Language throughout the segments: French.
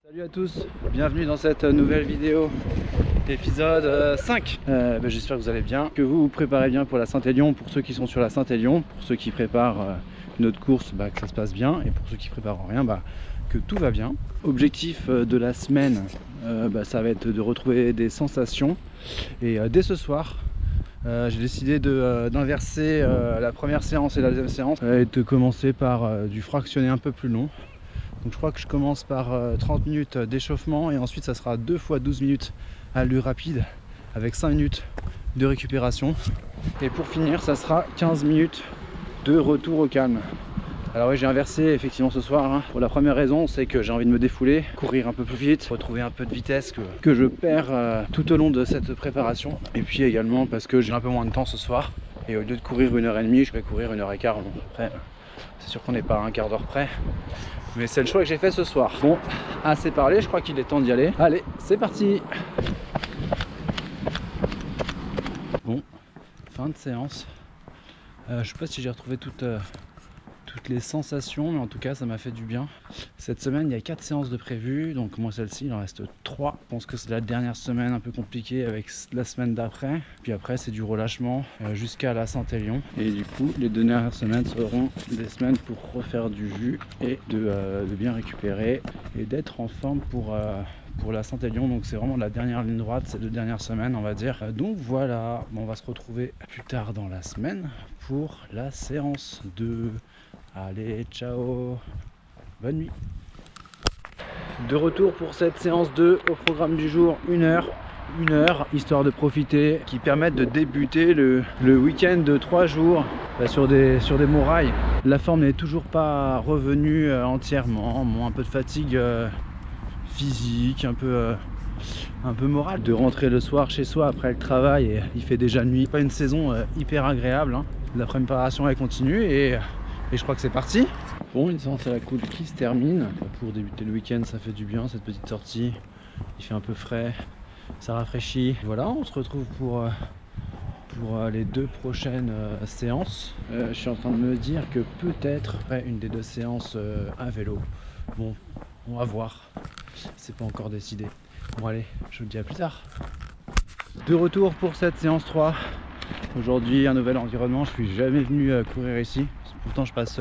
Salut à tous, bienvenue dans cette nouvelle vidéo, épisode 5. J'espère que vous allez bien, que vous vous préparez bien pour la Saint-Élion, pour ceux qui sont sur la Saint-Élion, pour ceux qui préparent une autre course, que ça se passe bien, et pour ceux qui préparent rien, que tout va bien. Objectif de la semaine, ça va être de retrouver des sensations, et dès ce soir, j'ai décidé d'inverser la première séance et la deuxième séance, et de commencer par du fractionné un peu plus long. Donc je crois que je commence par 30 minutes d'échauffement et ensuite ça sera 2 fois 12 minutes à allure rapide avec 5 minutes de récupération. Et pour finir, ça sera 15 minutes de retour au calme. Alors oui, j'ai inversé effectivement ce soir. Pour la première raison, c'est que j'ai envie de me défouler, courir un peu plus vite, retrouver un peu de vitesse que je perds tout au long de cette préparation. Et puis également parce que j'ai un peu moins de temps ce soir. Et au lieu de courir 1h30, je vais courir 1h15. Bon, après, c'est sûr qu'on n'est pas à un quart d'heure près. Mais c'est le choix que j'ai fait ce soir. Bon, assez parlé, je crois qu'il est temps d'y aller. Allez, c'est parti. Bon, fin de séance. Je sais pas si j'ai retrouvé toutes les sensations, mais en tout cas ça m'a fait du bien. Cette semaine il y a 4 séances de prévues, donc moi celle-ci il en reste 3. Je pense que c'est la dernière semaine un peu compliquée avec la semaine d'après. Puis après c'est du relâchement jusqu'à la Saint-Élion. Et du coup les 2 dernières semaines seront des semaines pour refaire du jus et de bien récupérer et d'être en forme pour la Saint-Élion. Donc c'est vraiment la dernière ligne droite ces 2 dernières semaines, on va dire. Donc voilà, on va se retrouver plus tard dans la semaine pour la séance 2. Allez, ciao, bonne nuit. De retour pour cette séance 2, au programme du jour, 1 heure, histoire de profiter, qui permettent de débuter le week-end de 3 jours sur des bons rails. La forme n'est toujours pas revenue entièrement, un peu de fatigue physique, un peu morale. De rentrer le soir chez soi après le travail, et il fait déjà nuit. Pas une saison hyper agréable, La préparation elle continue et je crois que c'est parti. Bon, une séance à la cool qui se termine. Pour débuter le week-end, ça fait du bien cette petite sortie. Il fait un peu frais, ça rafraîchit. Voilà, on se retrouve pour les 2 prochaines séances. Je suis en train de me dire que peut-être une des 2 séances à vélo. Bon, on va voir. C'est pas encore décidé. Bon allez, je vous dis à plus tard. De retour pour cette séance 3. Aujourd'hui, un nouvel environnement. Je suis jamais venu courir ici. Pourtant, je passe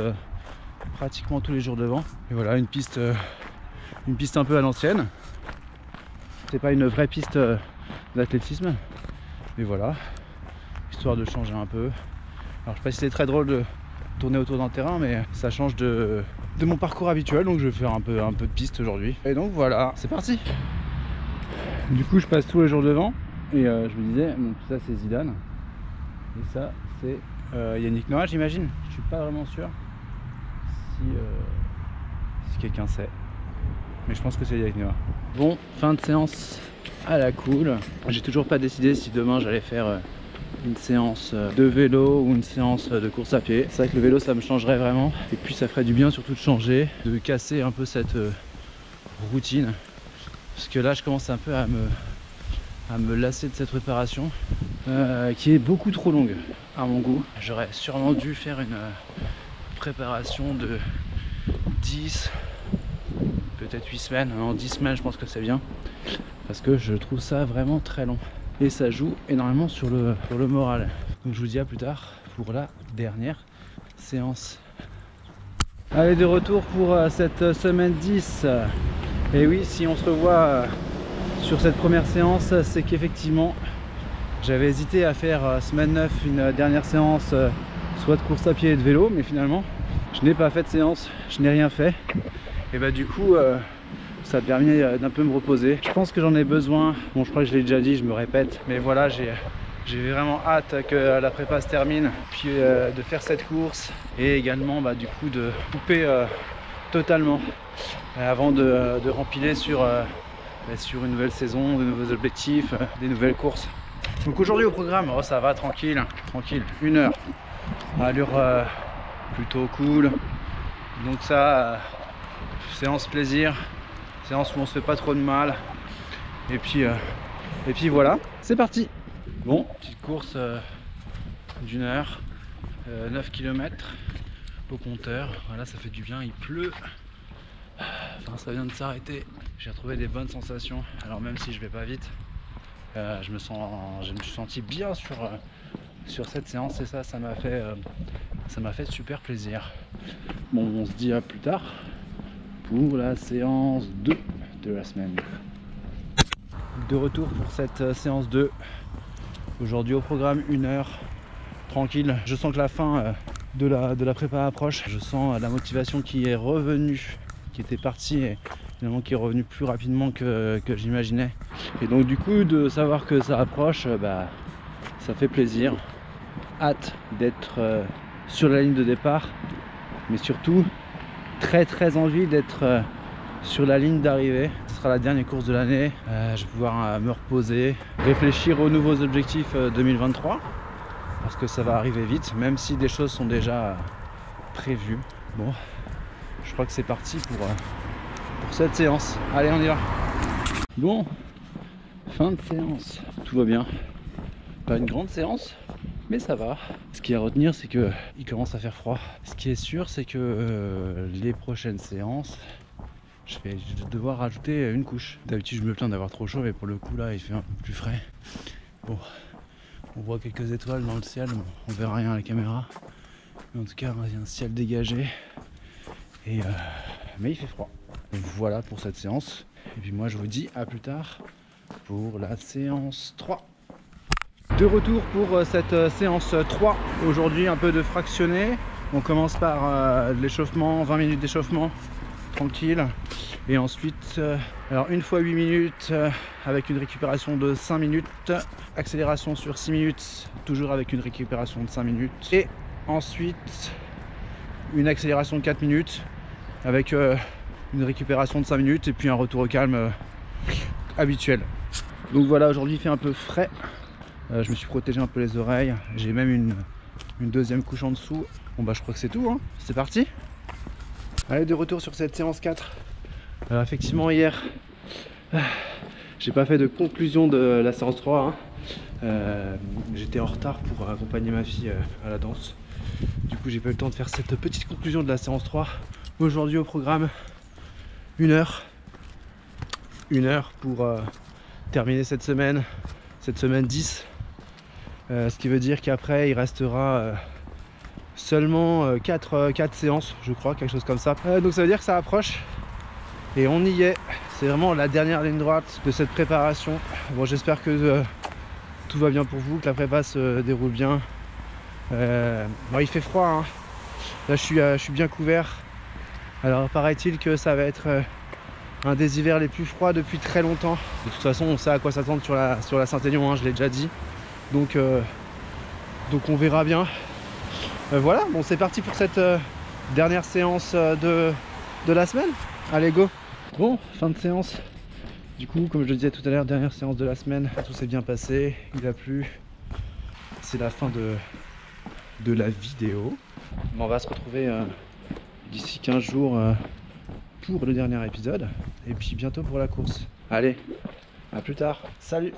pratiquement tous les jours devant. Et voilà, une piste un peu à l'ancienne. C'est pas une vraie piste d'athlétisme, mais voilà, histoire de changer un peu. Alors, je sais pas si c'est très drôle de tourner autour d'un terrain, mais ça change de mon parcours habituel. Donc, je vais faire un peu de piste aujourd'hui. Et donc voilà, c'est parti. Du coup, je passe tous les jours devant. Et je me disais, bon, ça c'est Zidane. Et ça c'est Yannick Noah, j'imagine. Je suis pas vraiment sûr si quelqu'un sait. Mais je pense que c'est Yannick Noah. Bon, fin de séance à la cool. J'ai toujours pas décidé si demain j'allais faire une séance de vélo ou une séance de course à pied. C'est vrai que le vélo ça me changerait vraiment. Et puis ça ferait du bien surtout de changer, de casser un peu cette routine. Parce que là je commence un peu à me lasser de cette préparation qui est beaucoup trop longue à mon goût. J'aurais sûrement dû faire une préparation de 10, peut-être 8 semaines. En 10 semaines je pense que c'est bien, parce que je trouve ça vraiment très long et ça joue énormément sur le moral. Donc je vous dis à plus tard pour la dernière séance. Allez, de retour pour cette semaine 10. Et oui, si on se revoit sur cette première séance, c'est qu'effectivement j'avais hésité à faire semaine 9 une dernière séance soit de course à pied et de vélo, mais finalement je n'ai pas fait de séance, je n'ai rien fait. Et du coup ça a permis d'un peu me reposer. Je pense que j'en ai besoin. Bon, je crois que je l'ai déjà dit, je me répète, mais voilà, j'ai vraiment hâte que la prépa se termine, puis de faire cette course et également du coup de couper totalement avant de rempiler sur une nouvelle saison, de nouveaux objectifs, des nouvelles courses. Donc aujourd'hui au programme, ça va tranquille, 1 heure, allure plutôt cool. Donc ça, séance plaisir, séance où on se fait pas trop de mal. Et puis voilà, c'est parti. Bon, petite course d'1 heure, 9 km au compteur. Voilà, ça fait du bien, il pleut. Enfin, ça vient de s'arrêter. J'ai retrouvé des bonnes sensations. Alors même si je vais pas vite, je me suis senti bien sur cette séance et ça m'a fait super plaisir. Bon, on se dit à plus tard pour la séance 2 de la semaine. De retour pour cette séance 2. Aujourd'hui au programme 1 heure tranquille. Je sens que la fin de la prépa approche. Je sens la motivation qui est revenue, qui était partie et finalement qui est revenue plus rapidement que j'imaginais. Et donc du coup de savoir que ça approche, ça fait plaisir. Hâte d'être sur la ligne de départ, mais surtout très envie d'être sur la ligne d'arrivée. Ce sera la dernière course de l'année. Je vais pouvoir me reposer, réfléchir aux nouveaux objectifs 2023 parce que ça va arriver vite, même si des choses sont déjà prévues. Bon, je crois que c'est parti pour cette séance. Allez, on y va. Bon, fin de séance. Tout va bien. Pas une grande séance, mais ça va. Ce qui est à retenir, c'est que il commence à faire froid. Ce qui est sûr, c'est que les prochaines séances, je vais devoir rajouter une couche. D'habitude, je me plains d'avoir trop chaud, mais pour le coup, là, il fait un peu plus frais. Bon, on voit quelques étoiles dans le ciel. Bon, on verra rien à la caméra. Mais en tout cas, il y a un ciel dégagé. Et mais il fait froid. Donc voilà pour cette séance. Et puis moi, je vous dis à plus tard pour la séance 3. De retour pour cette séance 3. Aujourd'hui, un peu de fractionné. On commence par l'échauffement, 20 minutes d'échauffement, tranquille. Et ensuite, alors 1 fois 8 minutes avec une récupération de 5 minutes. Accélération sur 6 minutes, toujours avec une récupération de 5 minutes. Et ensuite, une accélération de 4 minutes avec une récupération de 5 minutes et puis un retour au calme habituel. Donc voilà, aujourd'hui il fait un peu frais. Je me suis protégé un peu les oreilles. J'ai même une deuxième couche en dessous. Bon je crois que c'est tout, hein. C'est parti. Allez, de retour sur cette séance 4. Alors effectivement hier, j'ai pas fait de conclusion de la séance 3. J'étais en retard pour accompagner ma fille à la danse. Du coup j'ai pas eu le temps de faire cette petite conclusion de la séance 3. Aujourd'hui au programme 1 heure. 1 heure pour terminer cette semaine 10. Ce qui veut dire qu'après il restera seulement 4 séances, je crois, quelque chose comme ça. Donc ça veut dire que ça approche et on y est. C'est vraiment la dernière ligne droite de cette préparation. Bon, j'espère que tout va bien pour vous, que la prépa se déroule bien. Bon, il fait froid, hein. Là je suis bien couvert. Alors paraît-il que ça va être un des hivers les plus froids depuis très longtemps. De toute façon on sait à quoi s'attendre sur la Saint-Aignan, hein, je l'ai déjà dit. Donc on verra bien. Voilà, bon c'est parti pour cette dernière séance de la semaine. Allez go. Bon, fin de séance. Du coup, comme je le disais tout à l'heure, dernière séance de la semaine. Tout s'est bien passé, il a plu. C'est la fin de la vidéo. On va se retrouver d'ici 15 jours pour le dernier épisode. Et puis bientôt pour la course. Allez, à plus tard. Salut.